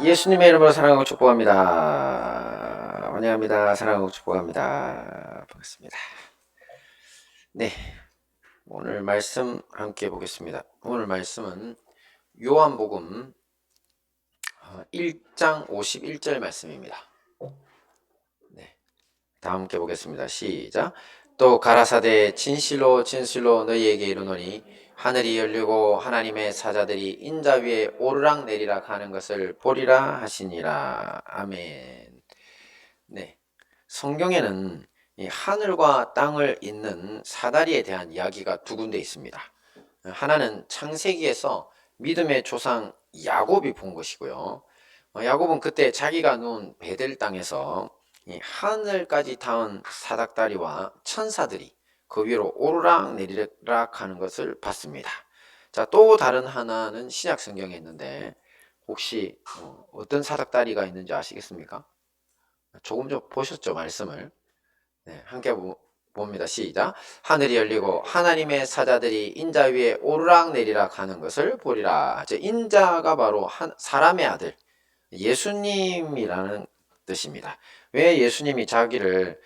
예수님의 이름으로 사랑하고 축복합니다. 환영합니다. 사랑하고 축복합니다. 반갑습니다. 네, 오늘 말씀 함께 보겠습니다. 오늘 말씀은 요한복음 1장 51절 말씀입니다. 네, 다 함께 보겠습니다. 시작. 또 가라사대 진실로 진실로 너희에게 이르노니 하늘이 열리고 하나님의 사자들이 인자 위에 오르락 내리락 하는 것을 보리라 하시니라. 아멘. 네, 성경에는 이 하늘과 땅을 잇는 사다리에 대한 이야기가 두 군데 있습니다. 하나는 창세기에서 믿음의 조상 야곱이 본 것이고요. 야곱은 그때 자기가 누운 베델 땅에서 이 하늘까지 닿은 사닥다리와 천사들이 그 위로 오르락 내리락 하는 것을 봤습니다. 자, 또 다른 하나는 신약 성경에 있는데 혹시 어떤 사닥다리가 있는지 아시겠습니까? 조금 전 보셨죠, 말씀을. 네, 함께 봅니다. 시작. 하늘이 열리고 하나님의 사자들이 인자 위에 오르락 내리락 하는 것을 보리라. 인자가 바로 사람의 아들 예수님이라는 뜻입니다. 왜 예수님이 자기를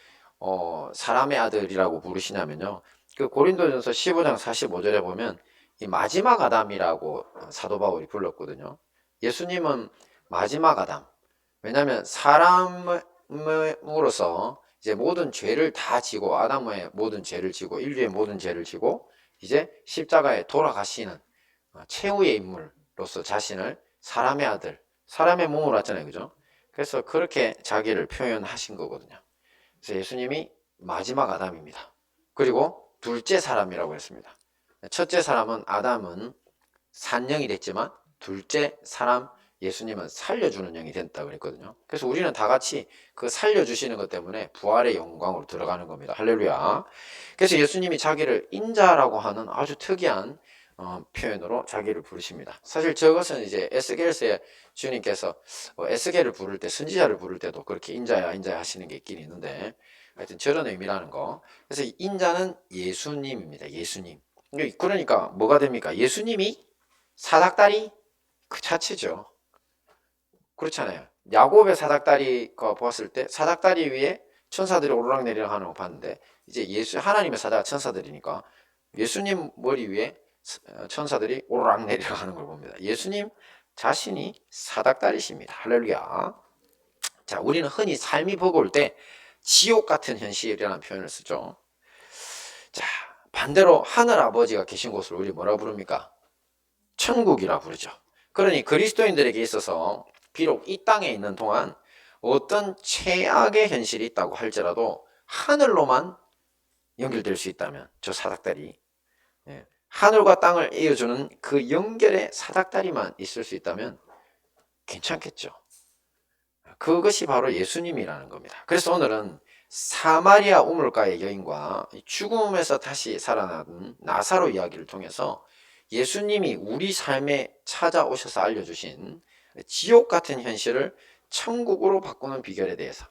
사람의 아들이라고 부르시냐면요, 그 고린도전서 15장 45절에 보면 이 마지막 아담이라고 사도 바울이 불렀거든요. 예수님은 마지막 아담. 왜냐하면 사람으로서 이제 모든 죄를 다 지고, 아담의 모든 죄를 지고 인류의 모든 죄를 지고 이제 십자가에 돌아가시는 최후의 인물로서 자신을 사람의 아들, 사람의 몸으로 왔잖아요, 그죠? 그래서 그렇게 자기를 표현하신 거거든요. 그래서 예수님이 마지막 아담입니다. 그리고 둘째 사람이라고 했습니다. 첫째 사람은 아담은 산영이 됐지만 둘째 사람 예수님은 살려주는 영이 됐다 그랬거든요. 그래서 우리는 다 같이 그 살려주시는 것 때문에 부활의 영광으로 들어가는 겁니다. 할렐루야. 그래서 예수님이 자기를 인자라고 하는 아주 특이한 표현으로 자기를 부르십니다. 사실 저것은 이제 에스겔서에 주님께서 에스겔을 부를 때, 선지자를 부를 때도 그렇게 인자야 인자야 하시는 게 있긴 있는데, 하여튼 저런 의미라는 거. 그래서 인자는 예수님입니다. 예수님. 그러니까 뭐가 됩니까? 예수님이 사닥다리 그 자체죠. 그렇잖아요. 야곱의 사닥다리 거 보았을 때 사닥다리 위에 천사들이 오르락내리락 하는 거 봤는데, 이제 하나님의 사자가 천사들이니까 예수님 머리 위에 천사들이 오르락내리락 하는 걸 봅니다. 예수님 자신이 사닥다리십니다. 할렐루야. 자, 우리는 흔히 삶이 버거울 때 지옥 같은 현실이라는 표현을 쓰죠. 자, 반대로 하늘 아버지가 계신 곳을 우리 뭐라 부릅니까? 천국이라 부르죠. 그러니 그리스도인들에게 있어서 비록 이 땅에 있는 동안 어떤 최악의 현실이 있다고 할지라도 하늘로만 연결될 수 있다면, 저 사닥다리, 하늘과 땅을 이어주는 그 연결의 사닥다리만 있을 수 있다면 괜찮겠죠. 그것이 바로 예수님이라는 겁니다. 그래서 오늘은 사마리아 우물가의 여인과 죽음에서 다시 살아난 나사로 이야기를 통해서 예수님이 우리 삶에 찾아오셔서 알려주신 지옥 같은 현실을 천국으로 바꾸는 비결에 대해서,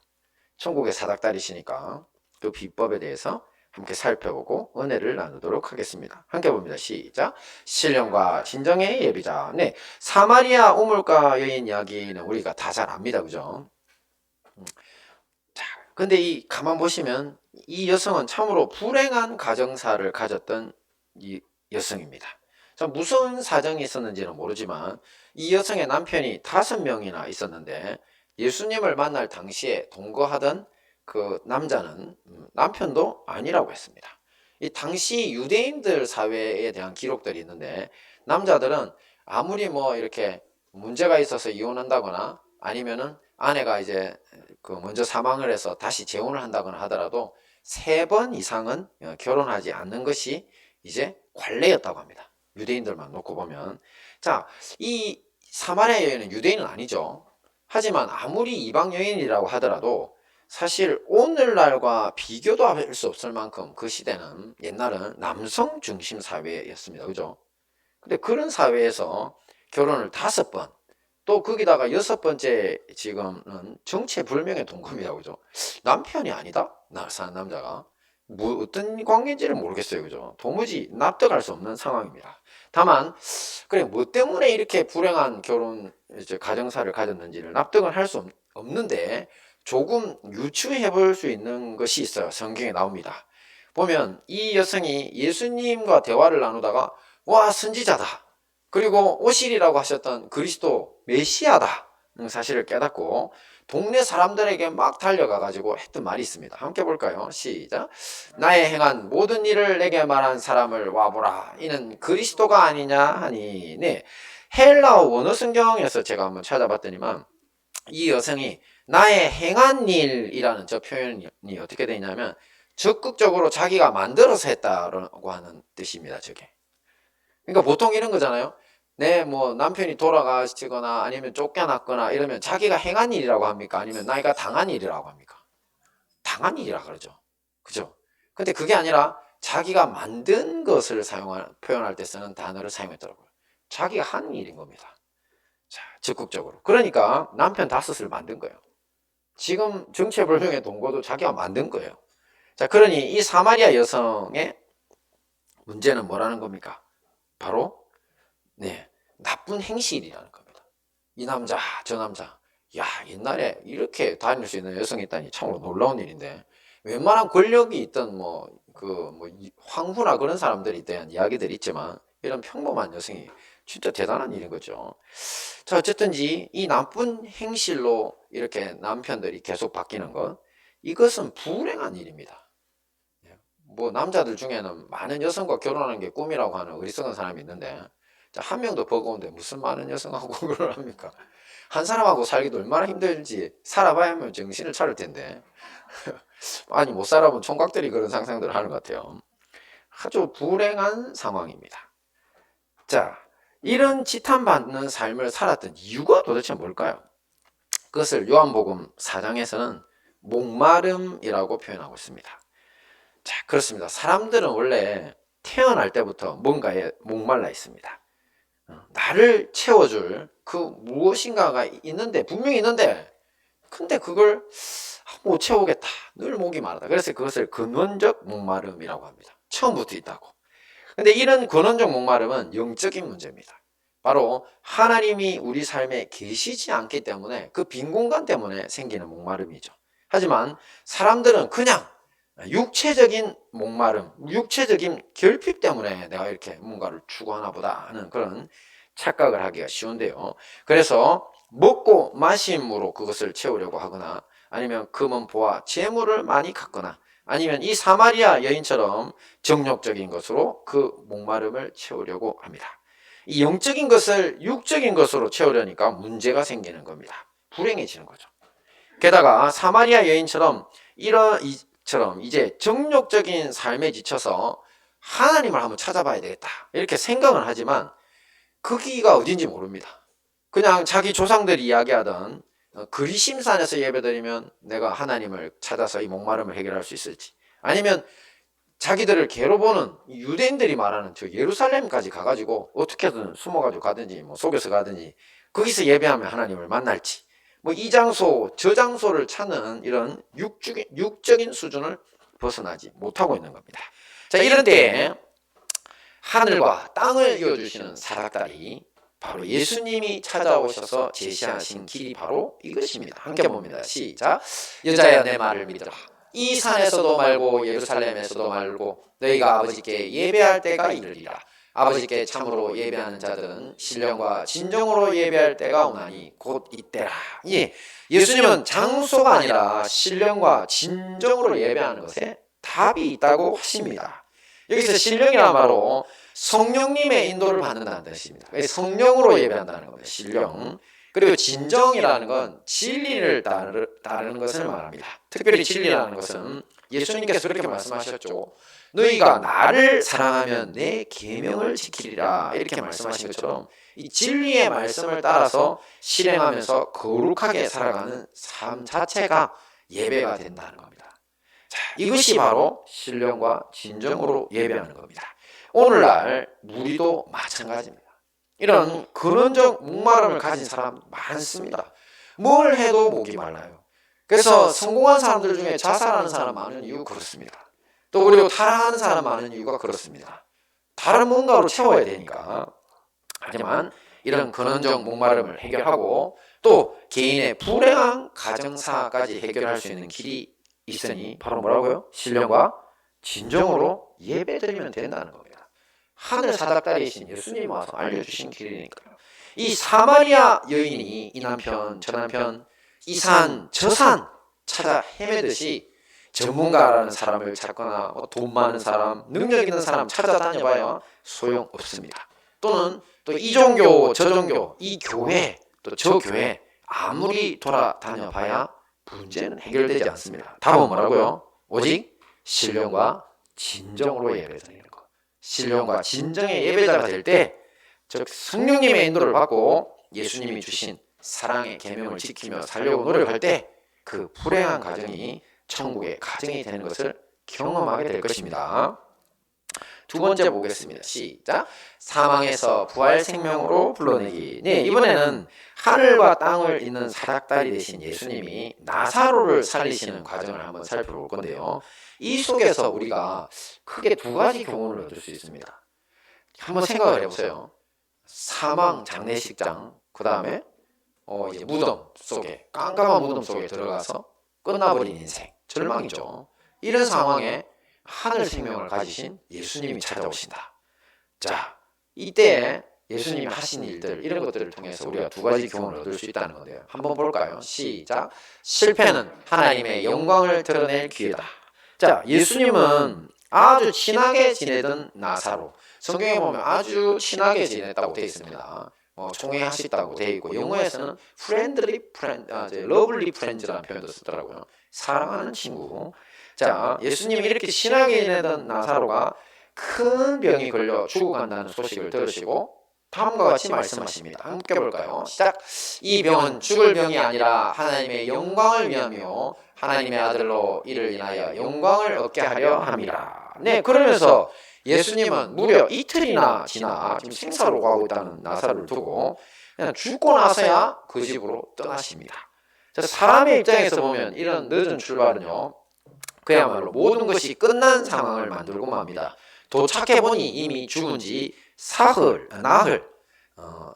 천국의 사닥다리시니까 그 비법에 대해서 함께 살펴보고 은혜를 나누도록 하겠습니다. 함께 봅니다. 시작. 신령과 진정의 예비자. 네, 사마리아 우물가 여인 이야기는 우리가 다 잘 압니다, 그죠? 자, 근데 가만 보시면 이 여성은 참으로 불행한 가정사를 가졌던 이 여성입니다. 자, 무슨 사정이 있었는지는 모르지만 이 여성의 남편이 5명이나 있었는데, 예수님을 만날 당시에 동거하던 그 남자는 남편도 아니라고 했습니다. 이 당시 유대인들 사회에 대한 기록들이 있는데, 남자들은 아무리 뭐 이렇게 문제가 있어서 이혼한다거나 아니면은 아내가 이제 그 먼저 사망을 해서 다시 재혼을 한다거나 하더라도 3번 이상은 결혼하지 않는 것이 이제 관례였다고 합니다. 유대인들만 놓고 보면. 자, 이 사마리아 여인은 유대인은 아니죠. 하지만 아무리 이방 여인이라고 하더라도 사실 오늘날과 비교도 할 수 없을 만큼 그 시대는, 옛날은 남성 중심 사회였습니다. 그죠? 근데 그런 사회에서 결혼을 5번, 또 거기다가 6번째 지금은 정체불명의 동거입니다. 그죠? 남편이 아니다? 사는 남자가. 뭐 어떤 관계인지를 모르겠어요. 그죠? 도무지 납득할 수 없는 상황입니다. 다만 그래 뭐 때문에 이렇게 불행한 결혼 이제 가정사를 가졌는지를 납득은 할 수 없는데 조금 유추해 볼 수 있는 것이 있어요. 성경에 나옵니다. 보면 이 여성이 예수님과 대화를 나누다가 와 선지자다. 그리고 오실이라고 하셨던 그리스도 메시아다는 사실을 깨닫고 동네 사람들에게 막 달려가 가지고 했던 말이 있습니다. 함께 볼까요? 시작. 나의 행한 모든 일을 내게 말한 사람을 와보라. 이는 그리스도가 아니냐 하니. 네. 헬라어 원어 성경에서 제가 한번 찾아봤더니만 이 여성이 나의 행한 일이라는 저 표현이 어떻게 되냐면 적극적으로 자기가 만들어서 했다라고 하는 뜻입니다. 저게. 그러니까 보통 이런 거잖아요. 내 뭐 남편이 돌아가시거나 아니면 쫓겨났거나 이러면 자기가 행한 일이라고 합니까? 아니면 나이가 당한 일이라고 합니까? 당한 일이라 그러죠. 그죠? 근데 그게 아니라 자기가 만든 것을 표현할 때 쓰는 단어를 사용했더라고요. 자기가 한 일인 겁니다. 자, 적극적으로. 그러니까 남편 다섯을 만든 거예요. 지금 정체불명의 동거도 자기가 만든 거예요. 자, 그러니 이 사마리아 여성의 문제는 뭐라는 겁니까? 바로 네, 나쁜 행실이라는 겁니다. 이 남자, 저 남자. 야, 옛날에 이렇게 다닐 수 있는 여성이 있다니 참으로 놀라운 일인데 웬만한 권력이 있던 황후나 그런 사람들에 대한 이야기들이 있지만 이런 평범한 여성이 진짜 대단한 일인 거죠. 자, 어쨌든지 이 나쁜 행실로 이렇게 남편들이 계속 바뀌는 것, 이것은 불행한 일입니다. 뭐 남자들 중에는 많은 여성과 결혼하는 게 꿈이라고 하는 어리석은 사람이 있는데 한 명도 버거운데 무슨 많은 여성하고 결혼을 합니까? 한 사람하고 살기도 얼마나 힘들지. 살아봐야 하면 정신을 차릴 텐데 아니 못 살아본 총각들이 그런 상상들을 하는 것 같아요. 아주 불행한 상황입니다. 자, 이런 지탄받는 삶을 살았던 이유가 도대체 뭘까요? 그것을 요한복음 4장에서는 목마름이라고 표현하고 있습니다. 자, 그렇습니다. 사람들은 원래 태어날 때부터 뭔가에 목말라 있습니다. 나를 채워줄 그 무엇인가가 있는데, 분명히 있는데, 근데 그걸 못 채우겠다. 늘 목이 마르다. 그래서 그것을 근원적 목마름이라고 합니다. 처음부터 있다고. 근데 이런 근원적 목마름은 영적인 문제입니다. 바로 하나님이 우리 삶에 계시지 않기 때문에 그 빈 공간 때문에 생기는 목마름이죠. 하지만 사람들은 그냥 육체적인 목마름, 육체적인 결핍 때문에 내가 이렇게 뭔가를 추구하나 보다 하는 그런 착각을 하기가 쉬운데요. 그래서 먹고 마심으로 그것을 채우려고 하거나 아니면 금은 보아 재물을 많이 갖거나 아니면 이 사마리아 여인처럼 정욕적인 것으로 그 목마름을 채우려고 합니다. 이 영적인 것을 육적인 것으로 채우려니까 문제가 생기는 겁니다. 불행해지는 거죠. 게다가 사마리아 여인처럼 이처럼 이제 정욕적인 삶에 지쳐서 하나님을 한번 찾아봐야 되겠다 이렇게 생각을 하지만 거기가 어딘지 모릅니다. 그냥 자기 조상들이 이야기하던 그리심산에서 예배드리면 내가 하나님을 찾아서 이 목마름을 해결할 수 있을지 아니면 자기들을 괴로보는 유대인들이 말하는 저 예루살렘까지 가가지고 어떻게든 숨어가지고 가든지 뭐 속여서 가든지 거기서 예배하면 하나님을 만날지 뭐 이 장소 저 장소를 찾는 이런 육적인 수준을 벗어나지 못하고 있는 겁니다. 자, 이런 때에 하늘과 땅을 이어주시는 사닥다리 바로 예수님이 찾아오셔서 제시하신 길이 바로 이것입니다. 함께 봅니다. 시작. 여자야 내 말을 믿어라. 이 산에서도 말고 예루살렘에서도 말고 너희가 아버지께 예배할 때가 이르리라. 아버지께 참으로 예배하는 자들은 신령과 진정으로 예배할 때가 오나니 곧 이때라. 예, 예수님은 장소가 아니라 신령과 진정으로 예배하는 것에 답이 있다고 하십니다. 여기서 신령이란 말로 성령님의 인도를 받는다는 뜻입니다. 성령으로 예배한다는 겁니다. 신령. 그리고 진정이라는 건 진리를 따르는 것을 말합니다. 특별히 진리라는 것은 예수님께서 그렇게 말씀하셨죠. 너희가 나를 사랑하면 내 계명을 지키리라 이렇게 말씀하신 것처럼 이 진리의 말씀을 따라서 실행하면서 거룩하게 살아가는 삶 자체가 예배가 된다는 겁니다. 자, 이것이 바로 신령과 진정으로 예배하는 겁니다. 오늘날 우리도 마찬가지입니다. 이런 근원적 목마름을 가진 사람 많습니다. 뭘 해도 목이 말라요. 그래서 성공한 사람들 중에 자살하는 사람 많은 이유 그렇습니다. 또 그리고 타락하는 사람 많은 이유가 그렇습니다. 다른 뭔가로 채워야 되니까. 하지만 이런 근원적 목마름을 해결하고 또 개인의 불행한 가정사까지 해결할 수 있는 길이 있으니 바로 뭐라고요? 신령과 진정으로 예배드리면 된다는 겁니다. 하늘 사닥다리이신 예수님이 와서 알려주신 길이니까요. 이 사마리아 여인이 이 남편 저 남편 이 산 저 산 찾아 헤매듯이 전문가라는 사람을 찾거나 돈 많은 사람, 능력 있는 사람 찾아다녀봐야 소용없습니다. 또는 또 이 종교, 저 종교, 이 교회, 또 저 교회 아무리 돌아다녀봐야 문제는 해결되지 않습니다. 답은 뭐라고요? 오직 신령과 진정으로 예배드리는 것. 신령과 진정의 예배자가 될 때, 즉 성령님의 인도를 받고 예수님이 주신 사랑의 계명을 지키며 살려고 노력할 때 그 불행한 가정이 천국의 가정이 되는 것을 경험하게 될 것입니다. 두 번째 보겠습니다. 시작. 사망에서 부활 생명으로 불러내기. 네, 이번에는 하늘과 땅을 잇는 사닥다리 되신 예수님이 나사로를 살리시는 과정을 한번 살펴볼 건데요. 이 속에서 우리가 크게 두 가지 교훈을 얻을 수 있습니다. 한번 생각을 해보세요. 사망 장례식장, 그 다음에 이제 무덤 속에, 깜깜한 무덤 속에 들어가서 끝나버린 인생, 절망이죠. 이런 상황에 하늘 생명을 가지신 예수님이 찾아오신다. 자, 이때 예수님이 하신 일들, 이런 것들을 통해서 우리가 두 가지 교훈을 얻을 수 있다는 건데요. 한번 볼까요? 시작. 실패는 하나님의 영광을 드러낼 기회다. 자, 예수님은 아주 친하게 지내던 나사로, 성경에 보면 아주 친하게 지냈다고 되어 있습니다. 총회하셨다고 되어 있고, 영어에서는 러블리 프렌즈라는 표현도 쓰더라고요. 사랑하는 친구. 자, 예수님이 이렇게 친하게 지내던 나사로가 큰 병이 걸려 죽어간다는 소식을 들으시고 다음과 같이 말씀하십니다. 함께 볼까요? 시작. 이 병은 죽을 병이 아니라 하나님의 영광을 위하며 하나님의 아들로 이를 인하여 영광을 얻게 하려 함이라. 네, 그러면서 예수님은 무려 이틀이나 지나 지금 생사로 가고 있다는 나사로를 두고 그냥 죽고 나서야 그 집으로 떠나십니다. 자, 사람의 입장에서 보면 이런 늦은 출발은요, 그야말로 모든 것이 끝난 상황을 만들고 맙니다. 도착해보니 이미 죽은 지 나흘,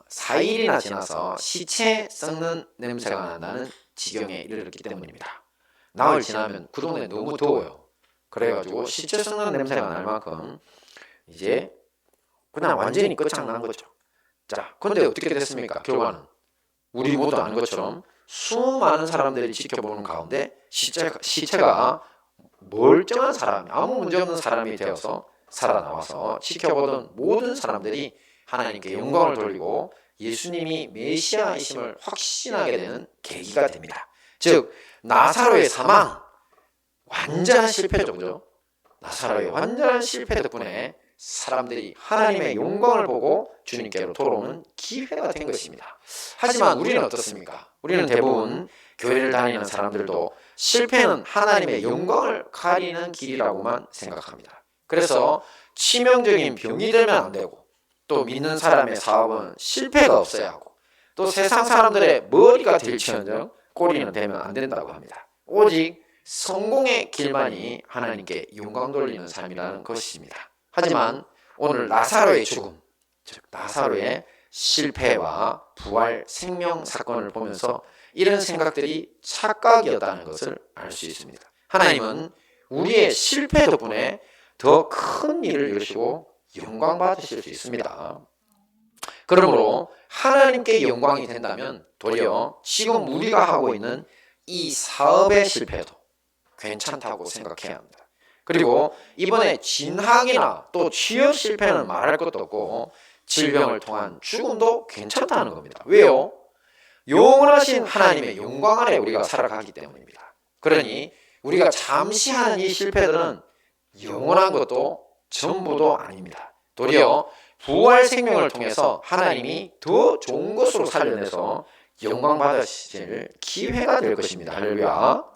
4일이나 지나서 시체 썩는 냄새가 나는 지경에 이르렀기 때문입니다. 나흘 지나면 그 동네 너무 더워요. 그래가지고 시체 썩는 냄새가 날 만큼 이제 그냥 완전히 끝장난 거죠. 자, 근데 어떻게 됐습니까? 결과는 우리 모두 아는 것처럼 수많은 사람들이 지켜보는 가운데 시체가 멀쩡한 사람이, 아무 문제 없는 사람이 되어서 살아나와서 지켜보던 모든 사람들이 하나님께 영광을 돌리고 예수님이 메시아이심을 확신하게 되는 계기가 됩니다. 즉 나사로의 사망, 완전한 실패죠, 그죠? 나사로의 완전한 실패 덕분에 사람들이 하나님의 영광을 보고 주님께로 돌아오는 기회가 된 것입니다. 하지만 우리는 어떻습니까? 우리는 대부분 교회를 다니는 사람들도 실패는 하나님의 영광을 가리는 길이라고만 생각합니다. 그래서 치명적인 병이 들면 안 되고, 또 믿는 사람의 사업은 실패가 없어야 하고, 또 세상 사람들의 머리가 될지언정 꼬리는 되면 안 된다고 합니다. 오직 성공의 길만이 하나님께 영광 돌리는 삶이라는 것입니다. 하지만 오늘 나사로의 죽음, 즉 나사로의 실패와 부활 생명 사건을 보면서 이런 생각들이 착각이었다는 것을 알 수 있습니다. 하나님은 우리의 실패 덕분에 더 큰 일을 이루시고 영광 받으실 수 있습니다. 그러므로 하나님께 영광이 된다면 도리어 지금 우리가 하고 있는 이 사업의 실패도 괜찮다고 생각해야 합니다. 그리고 이번에 진학이나 또 취업 실패는 말할 것도 없고 질병을 통한 죽음도 괜찮다는 겁니다. 왜요? 영원하신 하나님의 영광 안에 우리가 살아가기 때문입니다. 그러니 우리가 잠시 하는 이 실패들은 영원한 것도 전부도 아닙니다. 도리어 부활 생명을 통해서 하나님이 더 좋은 것으로 살려내서 영광 받으실 기회가 될 것입니다. 할렐루야.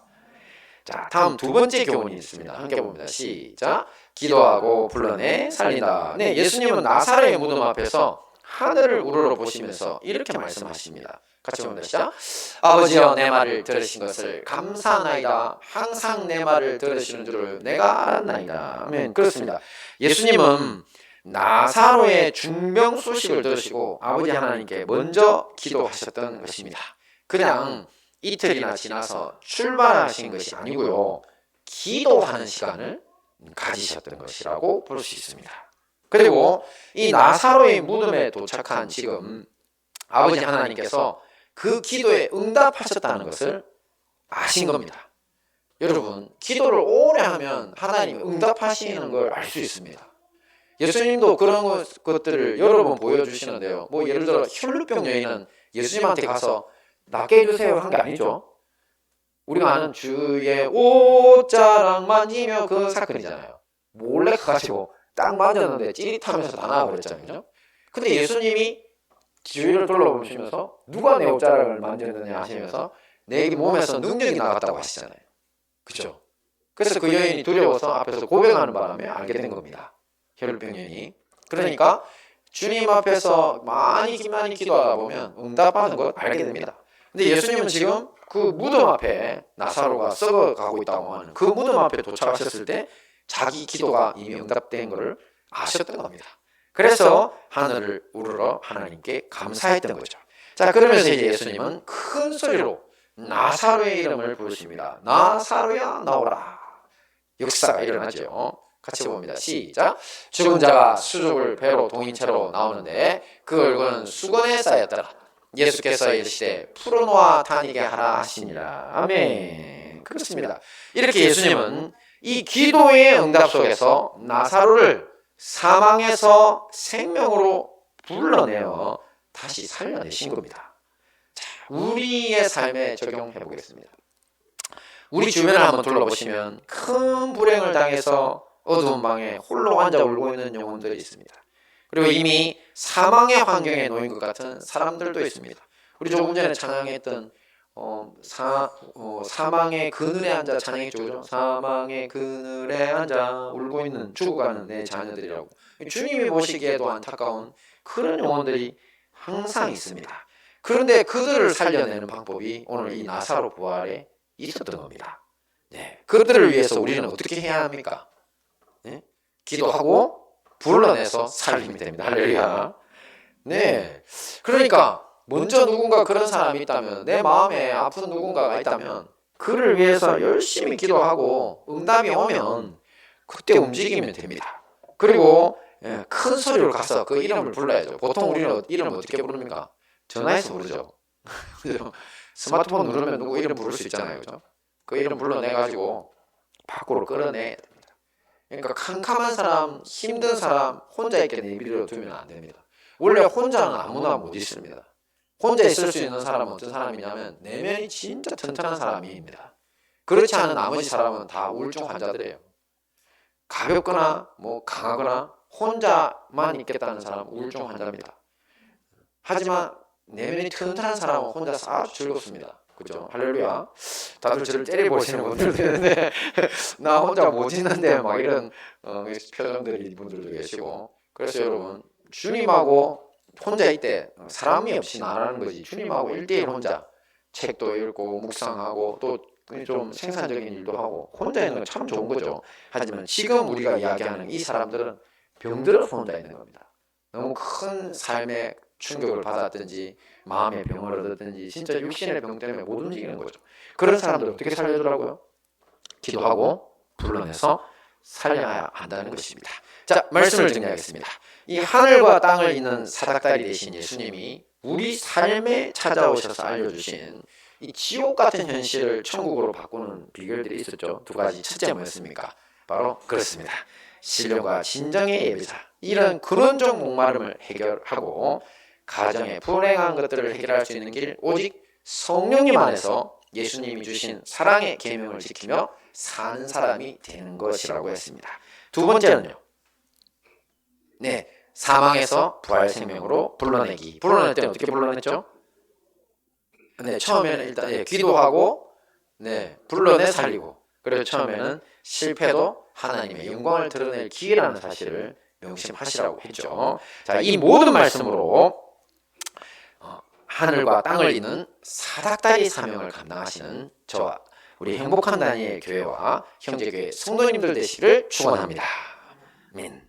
자, 다음 두 번째 교훈이 있습니다. 함께 봅니다. 시작. 기도하고 불러내 살린다. 네, 예수님은 나사로의 무덤 앞에서 하늘을 우러러 보시면서 이렇게 말씀하십니다. 같이 봅니다. 시작. 아버지여 내 말을 들으신 것을 감사하나이다. 항상 내 말을 들으시는 줄을 내가 알았나이다. 아멘. 그렇습니다. 예수님은 나사로의 중병 소식을 들으시고 아버지 하나님께 먼저 기도하셨던 것입니다. 그냥 이틀이나 지나서 출발하신 것이 아니고요. 기도하는 시간을 가지셨던 것이라고 볼 수 있습니다. 그리고 이 나사로의 무덤에 도착한 지금 아버지 하나님께서 그 기도에 응답하셨다는 것을 아신 겁니다. 여러분, 기도를 오래 하면 하나님이 응답하시는 걸 알 수 있습니다. 예수님도 그런 것들을 여러 번 보여주시는데요. 뭐 예를 들어 혈루병 여인은 예수님한테 가서 낫게 해주세요 한 게 아니죠. 우리가 아는 주의 옷자락 만지며 그 사건이잖아요. 몰래 가가지고 딱 맞았는데 찌릿하면서 다 나와버렸잖아요. 근데 예수님이 주위를 둘러보시면서 누가 내 옷자락을 만졌느냐 하시면서 내 몸에서 능력이 나갔다고 하시잖아요. 그죠? 그래서 그 여인이 두려워서 앞에서 고백하는 바람에 알게 된 겁니다. 혈루병 여인이. 그러니까 주님 앞에서 많이 기도하다 보면 응답하는 걸 알게 됩니다. 근데 예수님은 지금 그 무덤 앞에 나사로가 썩어가고 있다고 하는 그 무덤 앞에 도착하셨을 때 자기 기도가 이미 응답된 것을 아셨던 겁니다. 그래서 하늘을 우러러 하나님께 감사했던 거죠. 자, 그러면서 이제 예수님은 큰 소리로 나사로의 이름을 부르십니다. 나사로야 나오라. 역사가 일어나죠. 같이 봅니다. 시작. 죽은 자가 수족을 배로 동인채로 나오는데 그 얼굴은 수건에 쌓였더라. 예수께서 이르시되 풀어놓아 다니게 하라 하시니라. 아멘. 그렇습니다. 이렇게 예수님은 이 기도의 응답 속에서 나사로를 사망에서 생명으로 불러내어 다시 살려내신 겁니다. 자, 우리의 삶에 적용해 보겠습니다. 우리 주변을 한번 둘러보시면 큰 불행을 당해서 어두운 방에 홀로 앉아 울고 있는 영혼들이 있습니다. 그리고 이미 사망의 환경에 놓인 것 같은 사람들도 있습니다. 우리 조금 전에 찬양했던 사망의 그늘에 앉아 찬양했죠. 사망의 그늘에 앉아 울고 있는 죽어가는 내 자녀들이라고. 주님이 보시기에도 안타까운 그런 영혼들이 항상 있습니다. 그런데 그들을 살려내는 방법이 오늘 이 나사로 부활에 있었던 겁니다. 네, 그들을 위해서 우리는 어떻게 해야 합니까? 네? 기도하고 불러내서 살리면 됩니다. 할렐루야. 네. 그러니까 먼저 누군가 그런 사람이 있다면, 내 마음에 아픈 누군가가 있다면 그를 위해서 열심히 기도하고 응답이 오면 그때 움직이면 됩니다. 그리고 큰 소리로 가서 그 이름을 불러야죠. 보통 우리는 이름을 어떻게 부릅니까? 전화해서 부르죠. 스마트폰 누르면 누구 이름 부를 수 있잖아요. 그죠? 그 이름 불러내가지고 밖으로 끌어내야 됩니다. 그러니까 캄캄한 사람, 힘든 사람 혼자 있게 내버려 두면 안 됩니다. 원래 혼자는 아무나 못 있습니다. 혼자 있을 수 있는 사람은 어떤 사람이냐면 내면이 진짜 튼튼한 사람입니다. 그렇지 않은 나머지 사람은 다 우울증 환자들이에요. 가볍거나 뭐 강하거나 혼자만 있겠다는 사람은 우울증 환자입니다. 하지만 내면이 튼튼한 사람은 혼자서 아주 즐겁습니다. 그죠? 할렐루야. 다들 저를 때려보시는 분들도 있는데 나 혼자 못 있는데 막 이런 표정들이 분들도 계시고, 그래서 여러분 주님하고 혼자 있대 사람이 없이 나라는 거지. 주님하고 1대1 혼자 책도 읽고 묵상하고 또 좀 생산적인 일도 하고 혼자 있는 건 참 좋은 거죠. 하지만 지금 우리가 이야기하는 이 사람들은 병들어서 혼자 있는 겁니다. 너무 큰 삶의 충격을 받았든지 마음의 병을 얻었든지 진짜 육신의 병 때문에 못 움직이는 거죠. 그런 사람들 어떻게 살려주라고요? 기도하고 불러내서 살려야 한다는 것입니다. 자, 말씀을 정리하겠습니다. 이 하늘과 땅을 잇는 사닥다리 되신 예수님이 우리 삶에 찾아오셔서 알려주신 이 지옥 같은 현실을 천국으로 바꾸는 비결들이 있었죠. 두 가지. 첫째 뭐였습니까? 바로 그렇습니다. 신령과 진정의 예배자. 이런 근원적 목마름을 해결하고 가정의 불행한 것들을 해결할 수 있는 길 오직 성령님 안에서 예수님이 주신 사랑의 계명을 지키며 사는 사람이 되는 것이라고 했습니다. 두 번째는요. 네, 사망에서 부활 생명으로 불러내기. 불러낼 때는 어떻게 불러냈죠? 네, 처음에는 일단 기도하고 불러내 살리고, 그래서 처음에는 실패도 하나님의 영광을 드러낼 기회라는 사실을 명심하시라고 했죠. 자, 이 모든 말씀으로 하늘과 땅을 잇는 사닥다리 사명을 감당하시는 저와 우리 행복한 다니엘 교회와 형제교회 성도님들 되시기를 축원합니다. 아멘.